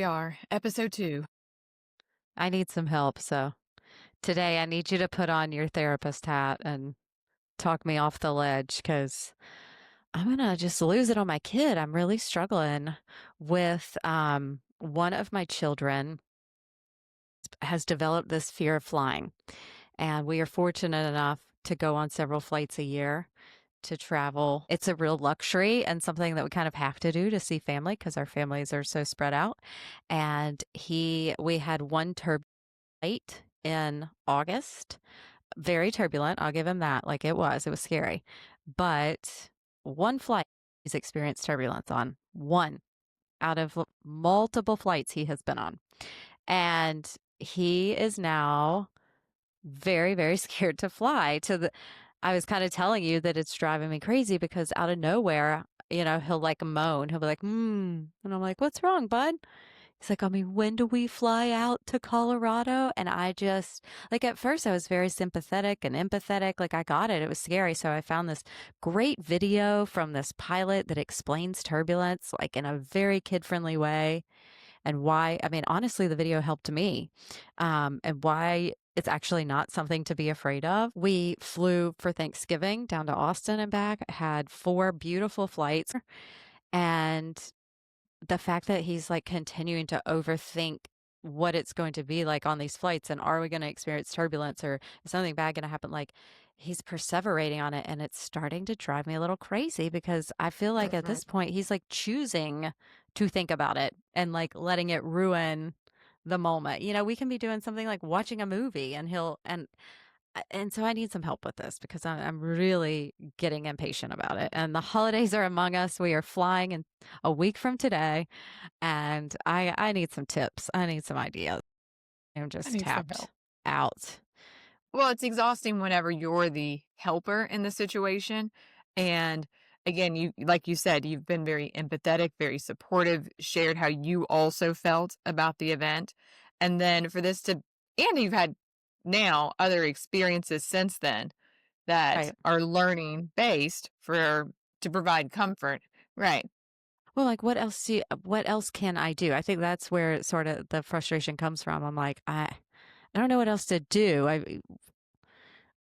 are, episode 2. I need some help. So today I need you to put on your therapist hat and talk me off the ledge because I'm gonna just lose it on my kid. I'm really struggling with one of my children has developed this fear of flying. And we are fortunate enough to go on several flights a year to travel. It's a real luxury and something that we kind of have to do to see family because our families are so spread out. And we had one turbulent flight in August. Very turbulent, I'll give him that. Like it was scary. But one flight he's experienced turbulence on, one out of multiple flights he has been on. And he is now very, very scared to fly to the I was kind of telling you that it's driving me crazy because out of nowhere, he'll like moan. He'll be like, And I'm like, what's wrong, bud? He's like, when do we fly out to Colorado? And I just, like, at first I was very sympathetic and empathetic. Like, I got it. It was scary. So I found this great video from this pilot that explains turbulence, like, in a very kid friendly way and why. I mean, honestly, the video helped me, and why it's actually not something to be afraid of. We flew for Thanksgiving down to Austin and back, had 4 beautiful flights. And the fact that he's like continuing to overthink what it's going to be like on these flights and are we going to experience turbulence or is something bad going to happen, like he's perseverating on it and it's starting to drive me a little crazy because I feel like at Mhm. this point he's like choosing to think about it and like letting it ruin the moment. We can be doing something like watching a movie and so I need some help with this because I'm really getting impatient about it. And the holidays are among us. We are flying in a week from today, and I need some tips. I need some ideas. I'm I just need some help. tapped out. Well, it's exhausting whenever you're the helper in the situation. And again, like you said, you've been very empathetic, very supportive, shared how you also felt about the event. And then and you've had now other experiences since then that Right. are learning based to provide comfort. Right. Well, like what else can I do? I think that's where sort of the frustration comes from. I'm like, I don't know what else to do.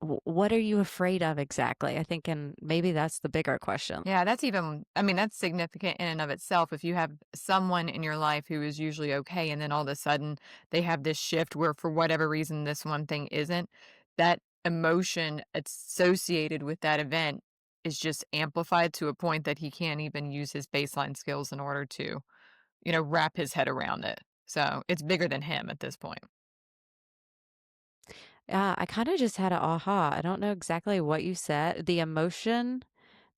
What are you afraid of exactly? I think, and maybe that's the bigger question. Yeah, I mean, that's significant in and of itself. If you have someone in your life who is usually okay, and then all of a sudden they have this shift where for whatever reason this one thing isn't, that emotion associated with that event is just amplified to a point that he can't even use his baseline skills in order to, wrap his head around it. So it's bigger than him at this point. Yeah, I kind of just had an aha. I don't know exactly what you said. The emotion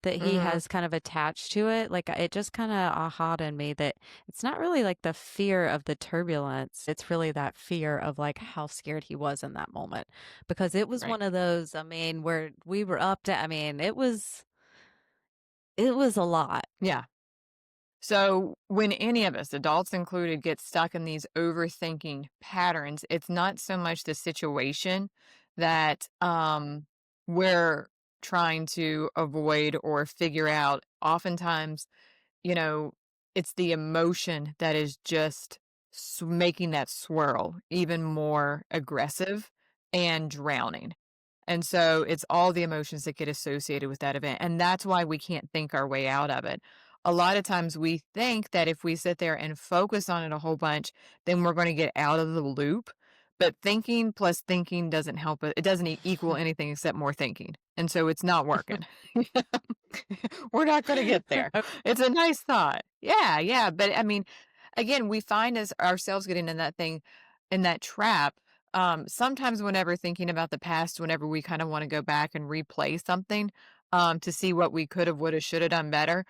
that he Hmm. has kind of attached to it, like it just kind of ahaed in me that it's not really like the fear of the turbulence. It's really that fear of like how scared he was in that moment. Because it was Right. one of those, I mean, where we were up to, I mean, it was a lot. Yeah. So, when any of us, adults included, get stuck in these overthinking patterns, it's not so much the situation that we're trying to avoid or figure out. Oftentimes, you know, it's the emotion that is just making that swirl even more aggressive and drowning. And so it's all the emotions that get associated with that event. And that's why we can't think our way out of it. A lot of times we think that if we sit there and focus on it a whole bunch, then we're going to get out of the loop. But thinking plus thinking doesn't help it. It doesn't equal anything except more thinking. And so it's not working. We're not going to get there. It's a nice thought. Yeah, yeah. But I mean, again, we find as ourselves getting in that thing, in that trap, sometimes whenever thinking about the past, whenever we kind of want to go back and replay something, to see what we could have, would have, should have done better.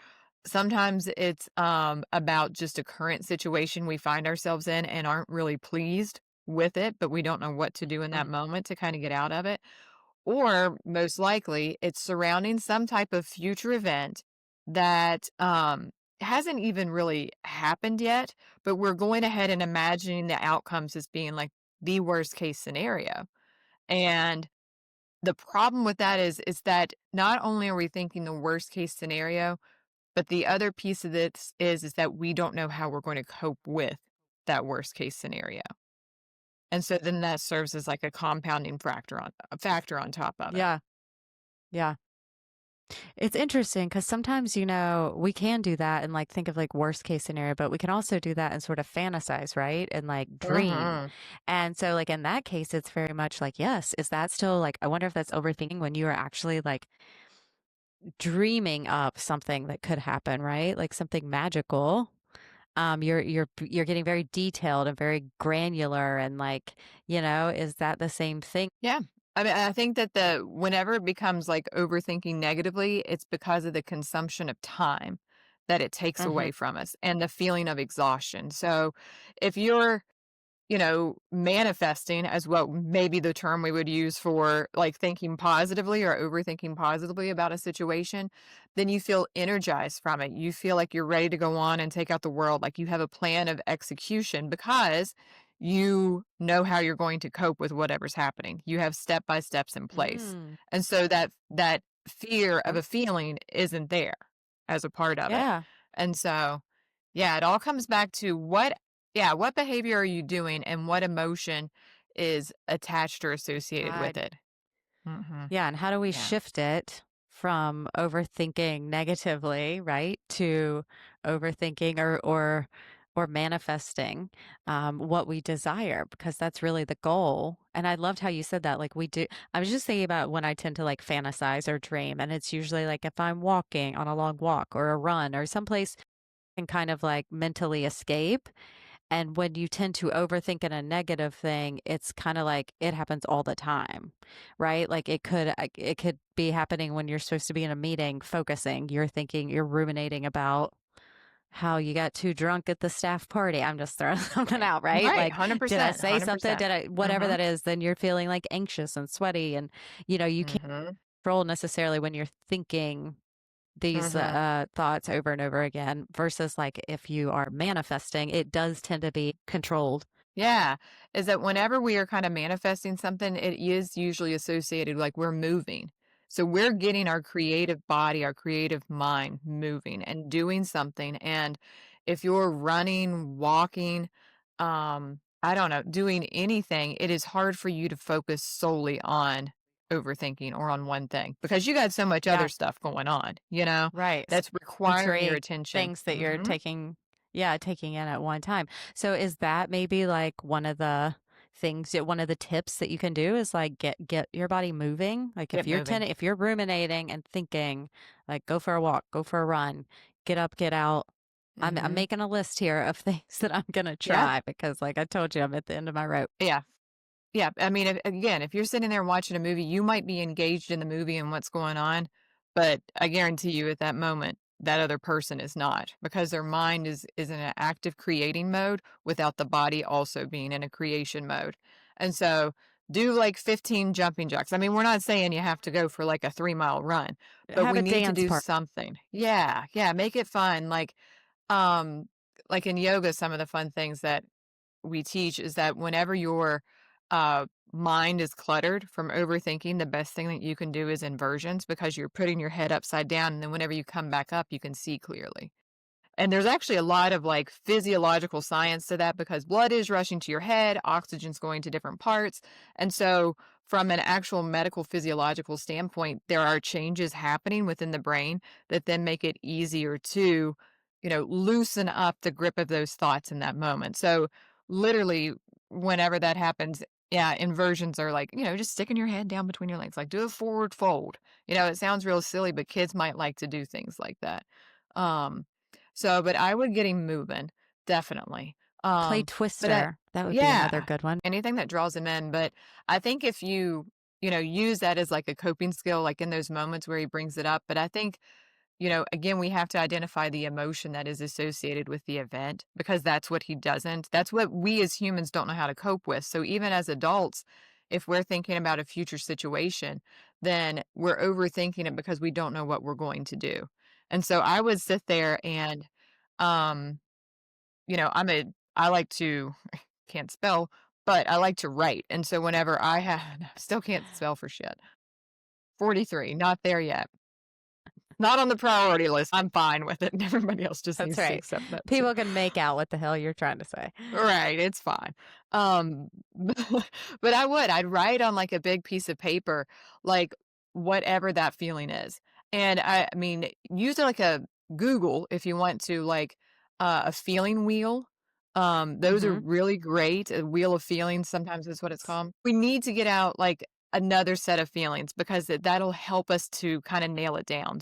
Sometimes it's about just a current situation we find ourselves in and aren't really pleased with it, but we don't know what to do in that moment to kind of get out of it. Or most likely, it's surrounding some type of future event that hasn't even really happened yet, but we're going ahead and imagining the outcomes as being like the worst case scenario. And the problem with that is that not only are we thinking the worst case scenario, but the other piece of this is that we don't know how we're going to cope with that worst case scenario. And so then that serves as like a compounding factor on top of it. Yeah. Yeah. It's interesting because sometimes, we can do that and like think of like worst case scenario, but we can also do that and sort of fantasize, right? And like dream. Mhm. And so, like, in that case, it's very much like, yes, is that still like, I wonder if that's overthinking when you are actually like dreaming up something that could happen, right? Like something magical. You're getting very detailed and very granular and like, is that the same thing? Yeah. I mean, I think that the whenever it becomes like overthinking negatively, it's because of the consumption of time that it takes Hmm. away from us and the feeling of exhaustion. So if you're manifesting as what maybe the term we would use for like thinking positively or overthinking positively about a situation, then you feel energized from it. You feel like you're ready to go on and take out the world. Like you have a plan of execution because you know how you're going to cope with whatever's happening. You have step by steps in place. Mm. And so that fear of Okay. a feeling isn't there as a part of it. Yeah. And so yeah, it all comes back to what behavior are you doing and what emotion is attached or associated with Right. it? Mhm. Yeah, and how do we Yeah. shift it from overthinking negatively, right, to overthinking or manifesting what we desire because that's really the goal. And I loved how you said that. Like we do. I was just thinking about when I tend to like fantasize or dream, and it's usually like if I'm walking on a long walk or a run or someplace and kind of like mentally escape. And when you tend to overthink in a negative thing, it's kind of like it happens all the time, right? Like it could be happening when you're supposed to be in a meeting focusing. You're ruminating about how you got too drunk at the staff party. I'm just throwing something Right. out, right? Right, Like, did I 100%, say something? 100%. Did I, whatever Mhm. that is, then you're feeling like anxious and sweaty. And, you can't Mhm. control necessarily when you're thinking these Mhm. thoughts over and over again versus like if you are manifesting, it does tend to be controlled. Yeah, is that whenever we are kind of manifesting something, it is usually associated like we're moving. So we're getting our creative body, our creative mind moving and doing something. And if you're running, walking, I don't know, doing anything, it is hard for you to focus solely on overthinking or on one thing because you got so much other Yeah. stuff going on, you know, Right. that's requiring your Sensory attention. things that you're Hmm. taking in at one time. So is that maybe like one of the things that one of the tips that you can do is like get your body moving? Like Get moving. if you're ruminating and thinking, like go for a walk, go for a run, get up, get out. I'm Hmm. making a list here of things that I'm gonna Yeah. try because like I told you, I'm at the end of my rope. Yeah. Yeah, I mean, again, if you're sitting there watching a movie, you might be engaged in the movie and what's going on, but I guarantee you at that moment, that other person is not because their mind is in an active creating mode without the body also being in a creation mode. And so do like 15 jumping jacks. I mean, we're not saying you have to go for like a 3-mile run, but Have we a need to dance do part. something. Yeah, yeah, make it fun. Um, like in yoga, some of the fun things that we teach is that whenever your mind is cluttered from overthinking, the best thing that you can do is inversions because you're putting your head upside down. And then whenever you come back up, you can see clearly. And there's actually a lot of like physiological science to that because blood is rushing to your head, oxygen's going to different parts. And so, from an actual medical physiological standpoint, there are changes happening within the brain that then make it easier to, loosen up the grip of those thoughts in that moment. So, literally, whenever that happens, yeah, inversions are like, just sticking your head down between your legs, like do a forward fold. It sounds real silly, but kids might like to do things like that. Um, but I would get him moving, definitely. Play But I Twister. That would be another yeah, good one. anything that draws him in, but I think if you use that as like a coping skill, like in those moments where he brings it up, but I think, again, we have to identify the emotion that is associated with the event because that's what he doesn't. That's what we as humans don't know how to cope with. So even as adults, if we're thinking about a future situation, then we're overthinking it because we don't know what we're going to do. And so I would sit there and, um, I like to, can't spell, but I like to write. And so whenever I have, still can't spell for shit. 43, not there yet. Not on the priority list. I'm fine with it, and everybody else just That's needs to right. accept that too. People can make out what the hell you're trying to say. Right, it's fine. Um, but I'd write on, like, a big piece of paper, like, whatever that feeling is. And I mean, use it like a Google if you want to, like, a feeling wheel. Those are Mhm. really great. A wheel of feelings, sometimes is what it's called. We need to get out, like, another set of feelings because that'll help us to kinda nail it down.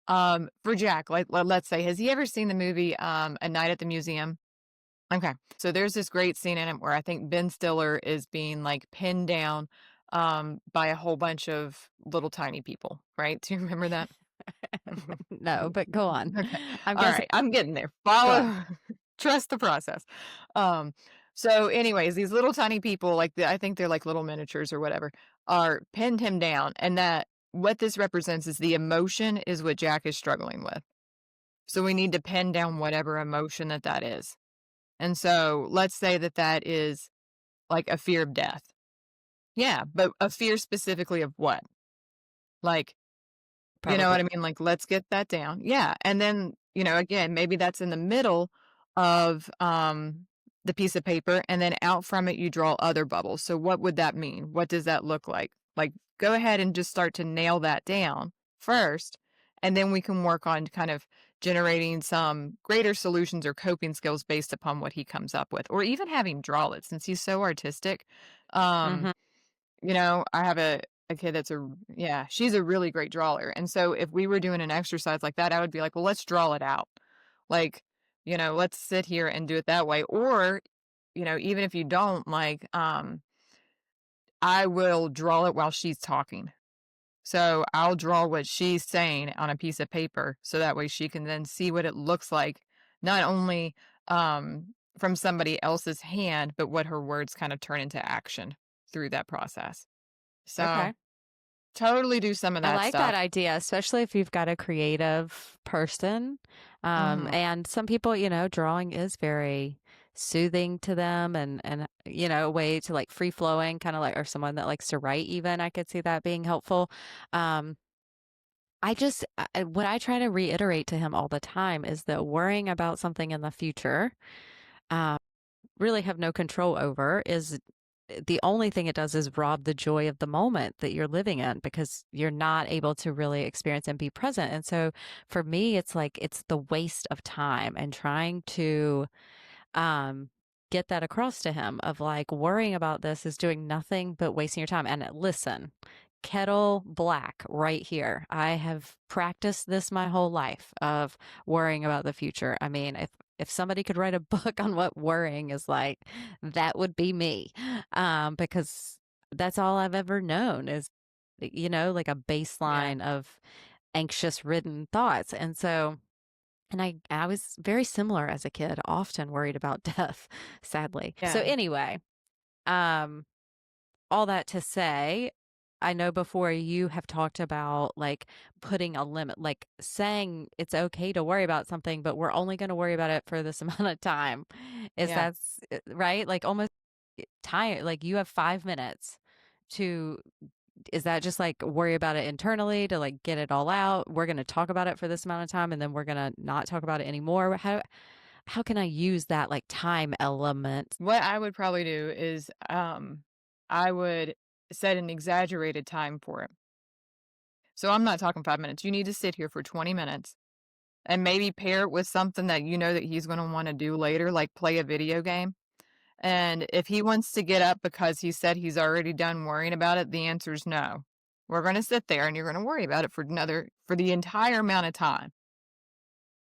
For Jack, like, let's say, has he ever seen the movie, A Night at the Museum? Okay. So there's this great scene in it where I think Ben Stiller is being like pinned down by a whole bunch of little tiny people, right? Do you remember that? No, but go on. Okay. I'm All guessing right. I'm getting there. go on. Follow, trust the process. Um, so, anyways, these little tiny people, like I think they're like little miniatures or whatever, are pinned him down. And that what this represents is the emotion is what Jack is struggling with. So we need to pin down whatever emotion that is. And so let's say that is like a fear of death. Yeah, but a fear specifically of what? Like, you know Probably. what I mean? Like, let's get that down. Yeah, and then, again, maybe that's in the middle of, the piece of paper, and then out from it, you draw other bubbles. So what would that mean? What does that look like? Like, go ahead and just start to nail that down first, and then we can work on kind of generating some greater solutions or coping skills based upon what he comes up with, or even having draw it since he's so artistic. Um Mhm. I have a kid that's yeah, she's a really great drawer, and so if we were doing an exercise like that, I would be like, "Well, let's draw it out." Like, let's sit here and do it that way, or, even if you don't, like, I will draw it while she's talking. So, I'll draw what she's saying on a piece of paper, so that way she can then see what it looks like, not only, from somebody else's hand, but what her words kind of turn into action through that process. So Okay. totally do some of I that like that stuff. idea, especially if you've got a creative person. Mhm. And some people, drawing is very soothing to them and a way to like free flowing, kind of like, or someone that likes to write even, I could see that being helpful. Um, what I try to reiterate to him all the time is that worrying about something in the future, um, really have no control over is the only thing it does is rob the joy of the moment that you're living in because you're not able to really experience and be present. And so for me, it's like it's the waste of time and trying to um get that across to him of like worrying about this is doing nothing but wasting your time. And listen, kettle black right here. I have practiced this my whole life of worrying about the future. I mean, if somebody could write a book on what worrying is like, that would be me. Because that's all I've ever known is, like a Yeah. baseline of anxious ridden thoughts. And so, and I was very similar as a kid, often worried about death, sadly. So Yeah. anyway, um, all that to say, I know before you have talked about like putting a limit, like saying it's okay to worry about something, but we're only going to worry about it for this amount of time. Is Yeah. that's right? Like almost time, like you have 5 minutes to, is that just like worry about it internally to like get it all out? We're going to talk about it for this amount of time and then we're going to not talk about it anymore. How can I use that like time element? What I would probably do is, I would set an exaggerated time for it. So I'm not talking 5 minutes. You need to sit here for 20 minutes and maybe pair it with something that you know that he's gonna wanna do later, like play a video game. And if he wants to get up because he said he's already done worrying about it, the answer is no. We're gonna sit there and you're gonna worry about it for the entire amount of time.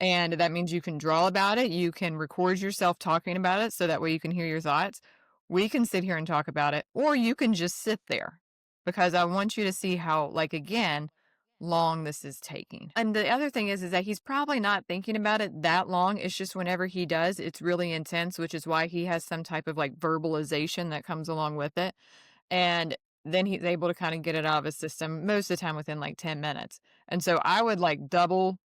And that means you can draw about it, you can record yourself talking about it so that way you can hear your thoughts. We can sit here and talk about it, or you can just sit there because I want you to see how, like, again, long this is taking. And the other thing is that he's probably not thinking about it that long. It's just whenever he does, it's really intense, which is why he has some type of like verbalization that comes along with it. And then he's able to kinda get it out of his system most of the time within, like, 10 minutes. And so I would, like, double,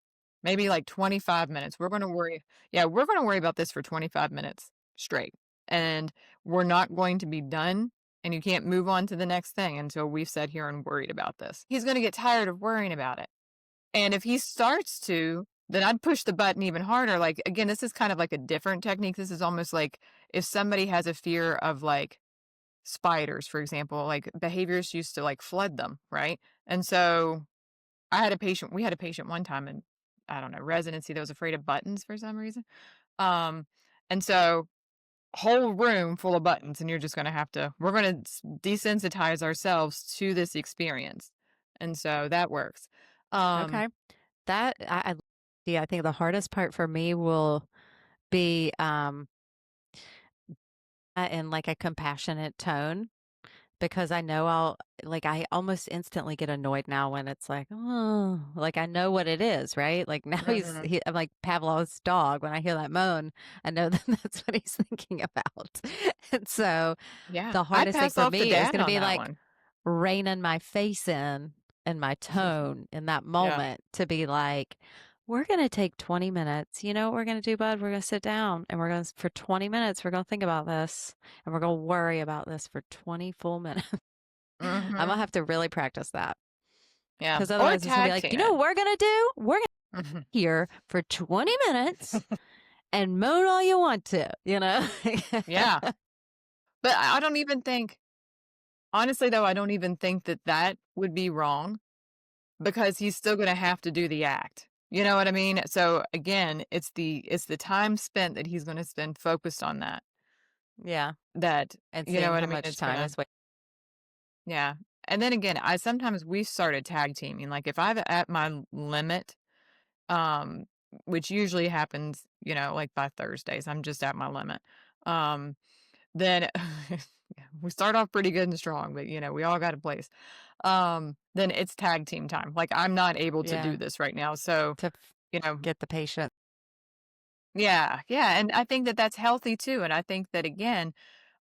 maybe, like, 25 minutes. We're gonna worry about this for 25 minutes straight, and we're not going to be done, and you can't move on to the next thing until we've sat here and worried about this. He's gonna get tired of worrying about it. And if he starts to, then I'd push the button even harder. Like, again, this is kind of like a different technique. This is almost like if somebody has a fear of like spiders, for example, like behaviors used to like flood them, right? And so we had a patient one time in, I don't know, residency that was afraid of buttons for some reason. Um, and so whole room full of buttons, and you're just going to have to, we're going to desensitize ourselves to this experience. And so that works. Um, Okay. That I yeah, I think the hardest part for me will be in like a compassionate tone because I know I almost instantly get annoyed now when it's like, oh, like I know what it is, right? Like now mhm. I'm like Pavlov's dog. When I hear that moan, I know that that's what he's thinking about. And so Yeah, the I'd hardest thing pass for off the me is dad going to on be that like one. reining my face in and my tone in that Yeah. moment to be like, we're going to take 20 minutes. You know what we're going to do, bud? We're going to sit down and for 20 minutes, we're going to think about this and we're going to worry about this for 20 full minutes. I'm going to Mhm. have to really practice that Yeah, because or otherwise it's going to be tag like, team you know it. what we're going to do? We're going to Mhm. be here for 20 minutes and moan all you want to, you know? Yeah, but I don't even think honestly, though, I don't even think that that would be wrong because he's still gonna have to do the act. You know what I mean? So, again, it's the time spent that he's gonna spend focused on that, Yeah. that And you know seeing what how I mean? much It's time gonna is. yeah, and then again, I sometimes we started tag teaming, like, if I'm at my limit, um, which usually happens, you know, like, by Thursdays, I'm just at my limit, um, then we start off pretty good and strong, but, you know, we all got a place. Then it's tag team time. Like, I'm not able to do Yeah. this right now, so, To you know get the patient. yeah, yeah, and I think that that's healthy too, and I think that, again,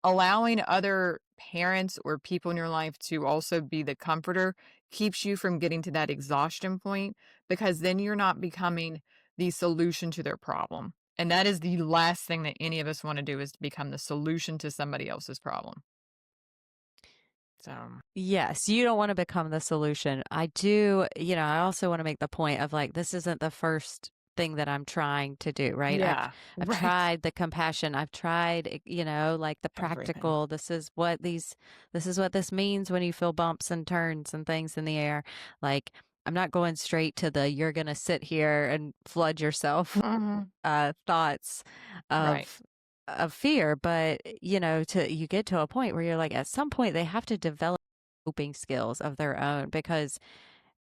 allowing other parents or people in your life to also be the comforter keeps you from getting to that exhaustion point because then you're not becoming the solution to their problem. And that is the last thing that any of us want to do is to become the solution to somebody else's problem. So, Yes, you don't want to become the solution. I do, I also want to make the point of like this isn't the first thing that I'm trying to do, right? yeah, I've right. tried the compassion. I've tried, like the Everything. practical. This is what this means when you feel bumps and turns and things in the air. Like I'm not going straight to the you're going to sit here and flood yourself Mhm. thoughts Right. of fear, but to you get to a point where you're like at some point they have to develop coping skills of their own because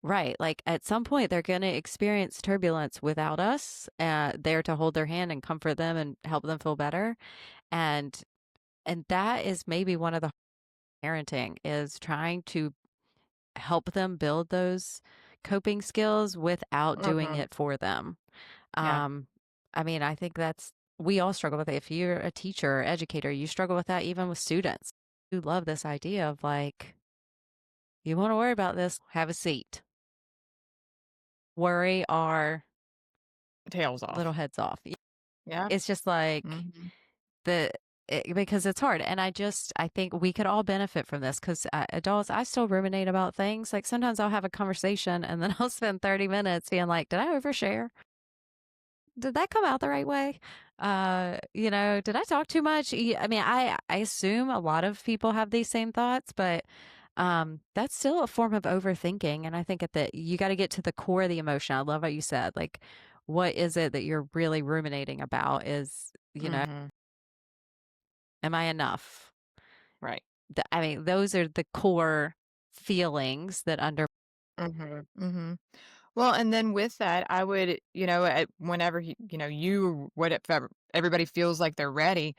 right, like at some point they're going to experience turbulence without us there to hold their hand and comfort them and help them feel better, and that is maybe one of the parenting is trying to help them build those coping skills without doing Mhm. it for them. Yeah. um, I mean, I think we all struggle with it. If you're a teacher or educator, you struggle with that even with students who love this idea of like, you want to worry about this, have a seat. Worry our Tails little off. heads off. Yeah. It's just like Mhm. because it's hard. And I think we could all benefit from this because adults, I still ruminate about things. Like sometimes I'll have a conversation and then I'll spend 30 minutes being like, did I overshare? Did that come out the right way? Did I talk too much? I mean, I assume a lot of people have these same thoughts, but that's still a form of overthinking. And I think that you got to get to the core of the emotion. I love what you said. Like, what is it that you're really ruminating about? Mhm. Am I enough? Right. I mean, those are the core feelings that under. Mhm. Mhm. Well, and then with that, I would, whenever you whatever everybody feels like they're ready,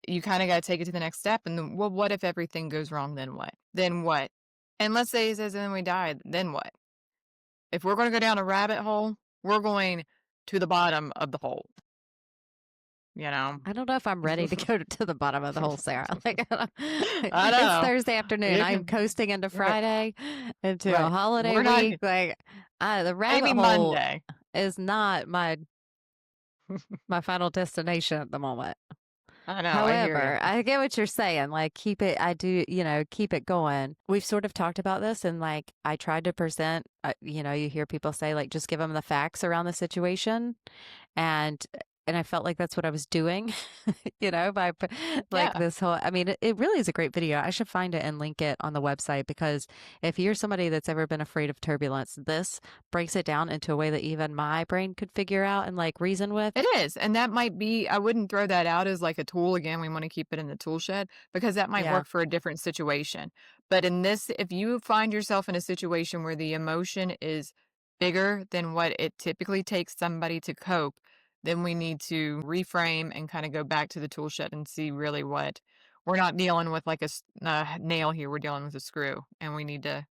you kind of got to take it to the next step. And then, well, what if everything goes wrong? Then what? Then what? And let's say he says, and then we died. Then what? If we're going to go down a rabbit hole, we're going to the bottom of the hole. You know. I don't know if I'm ready to go to the bottom of the hole, Sarah. Like, I it's know. Thursday afternoon. You I'm can, coasting into right, Friday, into a right. holiday We're not week. Like, the rabbit maybe hole Monday. is not my final destination at the moment. I know, I hear you. However, I get what you're saying. Like, keep it, I do, keep it going. We've sort of talked about this, and like, I tried to present, you hear people say, like, just give them the facts around the situation. And, and I felt like that's what I was doing, by like Yeah, this whole, I mean, it really is a great video. I should find it and link it on the website because if you're somebody that's ever been afraid of turbulence, this breaks it down into a way that even my brain could figure out and like reason with. it is, and that might be I wouldn't throw that out as, like, a tool, again, we wanna keep it in the tool shed, because that might Yeah. work for a different situation. But in this if you find yourself in a situation where the emotion is bigger than what it typically takes somebody to cope, then we need to reframe and kinda go back to the tool shed and see really what we're not dealing with, like, nail here, we're dealing with a screw, and we need to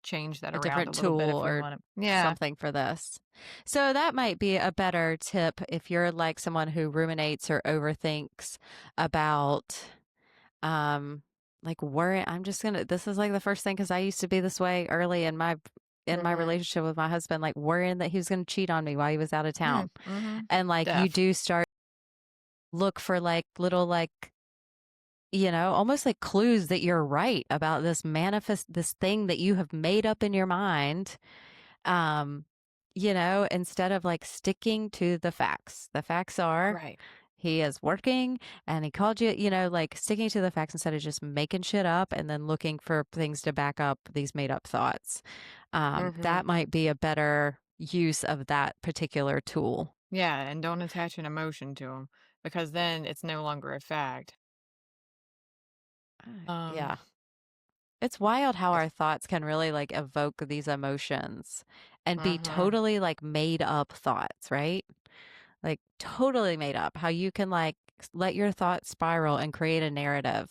change that A around a different little bit tool if we or want it. Yeah. something for this. So that might be a better tip if you're like someone who ruminates or overthinks about um like worry. I'm just gonna this is like the first thing because I used to be this way early in my Mhm. relationship with my husband, like worrying that he was gonna cheat on me while he was out of town. Mhm. And like you Def. do start look for like little like almost like clues that you're right about this thing that you have made up in your mind. um instead of like sticking to the facts. The facts are Right. he is working and he called you, like sticking to the facts instead of just making shit up and then looking for things to back up these made up thoughts. Mhm. That might be a better use of that particular tool. Yeah, and don't attach an emotion to them because then it's no longer a fact. Um, Yeah. It's wild how I our thoughts can really like evoke these emotions and be mhm. totally like made up thoughts, right? Like totally made up. How you can like let your thoughts spiral and create a narrative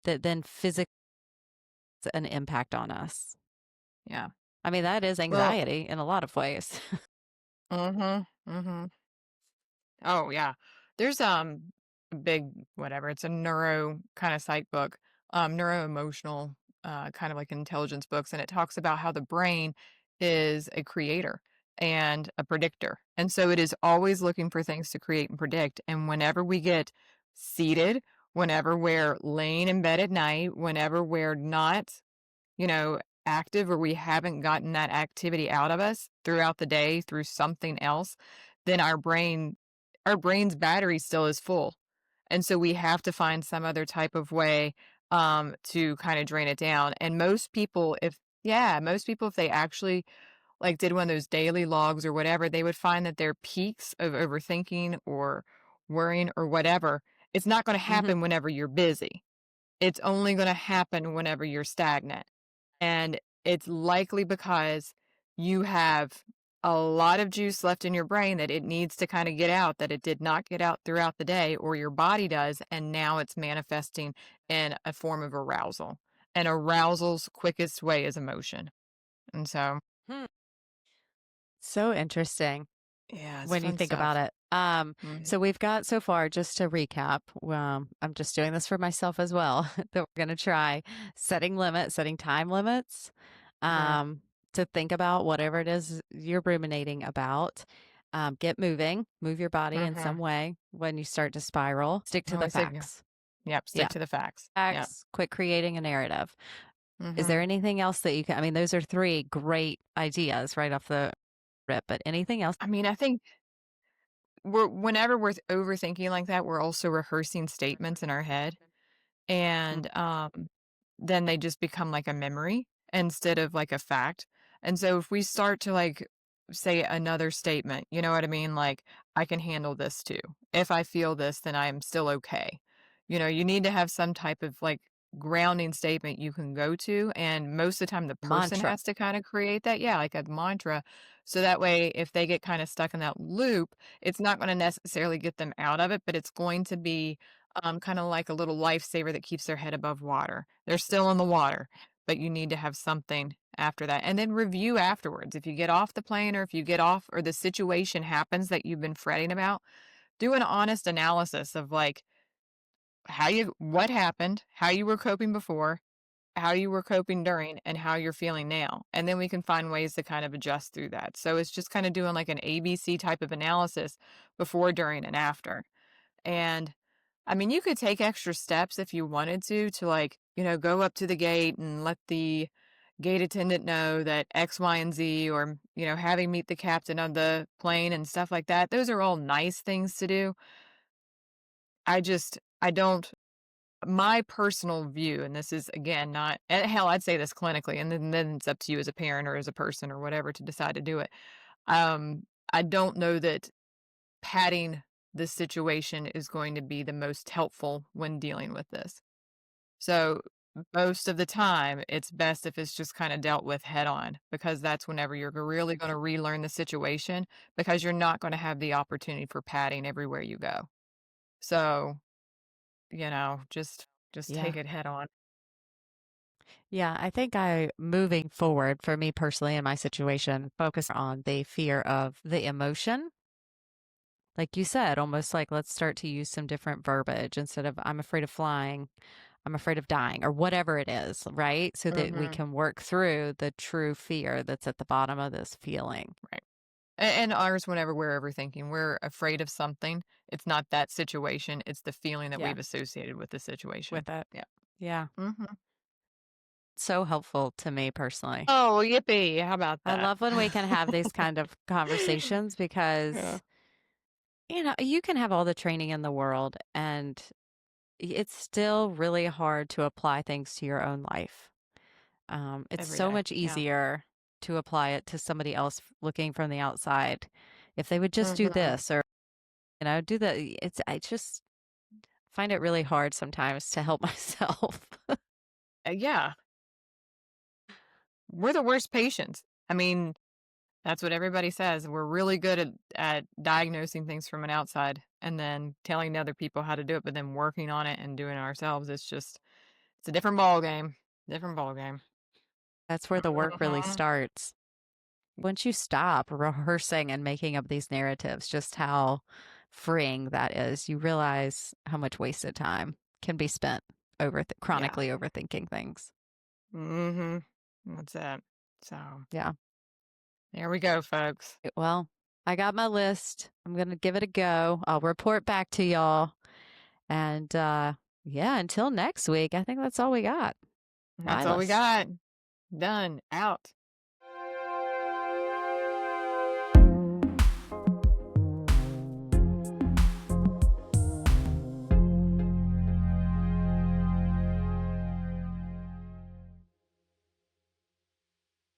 that then physically has an impact on us. Yeah. I mean, that is Well, anxiety in a lot of ways. mhm. Mhm. Oh, yeah. There's, a big whatever, it's a neuro kinda psych book, neuro-emotional, kind of like intelligence books, and it talks about how the brain is a creator and a predictor, and so it is always looking for things to create and predict, and whenever we get seated, whenever we're laying in bed at night, whenever we're not active or we haven't gotten that activity out of us throughout the day through something else, then our brain's battery still is full. And so we have to find some other type of way to kind of drain it down. And most people if they actually like did one of those daily logs or whatever, they would find that their peaks of overthinking or worrying or whatever, it's not going to Hmm. happen whenever you're busy. It's only going to happen whenever you're stagnant. And it's likely because you have a lot of juice left in your brain that it needs to kind of get out that it did not get out throughout the day, or your body does. And now it's manifesting in a form of arousal. And arousal's quickest way is emotion. And so, Hmm. So interesting. yeah, it's When you fun think about stuff. it. Mhm. So we've got so far, just to recap, I'm just doing this for myself as well, that we're going to try setting time limits, Mhm. um, to think about whatever it is you're ruminating about. Get moving, move your body in some Mhm. way when you start to spiral. Stick to the Always say, facts. yep, stick Yeah. to the facts. Yep. Facts, quit creating a narrative. Is there Mhm. anything else that you can, I mean, those are three great ideas right off the rip, but anything else? I mean, I think whenever we're overthinking like that, we're also rehearsing statements in our head. Mm, And then they just become like a memory instead of like a fact. And so if we start to like say another statement, you know what I mean? Like, I can handle this too. If I feel this, then I am still okay. You need to have some type of like grounding statement you can go to. And most of the time, the person mantra. has to kind of create that. Yeah, like a mantra. So that way, if they get kind of stuck in that loop, it's not going to necessarily get them out of it, but it's going to be kinda like a little lifesaver that keeps their head above water. They're still in the water, but you need to have something after that, and then review afterwards. If you get off the plane or if you get off or the situation happens that you've been fretting about, do an honest analysis of, like, what happened, how you were coping before, how you were coping during, and how you're feeling now, and then we can find ways to kind of adjust through that. So it's just kinda doing like an ABC type of analysis before, during, and after, and I mean, you could take extra steps if you wanted to like, go up to the gate and let the gate attendant know that X, Y, and Z, or, having meet the captain of the plane and stuff like that. Those are all nice things to do. I don't, my personal view, and this is again not, and hell, I'd say this clinically, and then it's up to you as a parent or as a person or whatever to decide to do it. I don't know that padding the situation is going to be the most helpful when dealing with this. So most of the time, it's best if it's just kind of dealt with head on because that's whenever you're really going to relearn the situation because you're not going to have the opportunity for padding everywhere you go. So, just Yeah. take it head on. Yeah, I think moving forward for me personally in my situation, focus on the fear of the emotion. Like you said, almost like let's start to use some different verbiage instead of I'm afraid of flying, I'm afraid of dying, or whatever it is, right? So that we Mhm. can work through the true fear that's at the bottom of this feeling. Right. And ours, whenever we're overthinking, we're afraid of something. It's not that situation, it's the feeling that Yeah, we've associated with the situation. with it. Yeah. Yeah. Mhm. So helpful to me personally. Oh, yippee. How about I that? love when we can have these kind of conversations Yeah, because, you can have all the training in the world and it's still really hard to apply things to your own life. It's every so day. much Yeah. easier to apply it to somebody else looking from the outside. If they would just do Mhm. this or, do the, I just find it really hard sometimes to help myself. Yeah, we're the worst patients. I mean, that's what everybody says. We're really good at diagnosing things from an outside and then telling other people how to do it, but then working on it and doing it ourselves, it's a different ball game. Different ball game. That's where the work really Mhm. starts. Once you stop rehearsing and making up these narratives, just how freeing that is, you realize how much wasted time can be spent Yeah. chronically overthinking things. Mhm. That's it. So, Yeah. there we go, folks. Well, I got my list. I'm going to give it a go. I'll report back to y'all. And yeah, until next week, I think that's all we got. That's all we Wireless. got. Done. Out.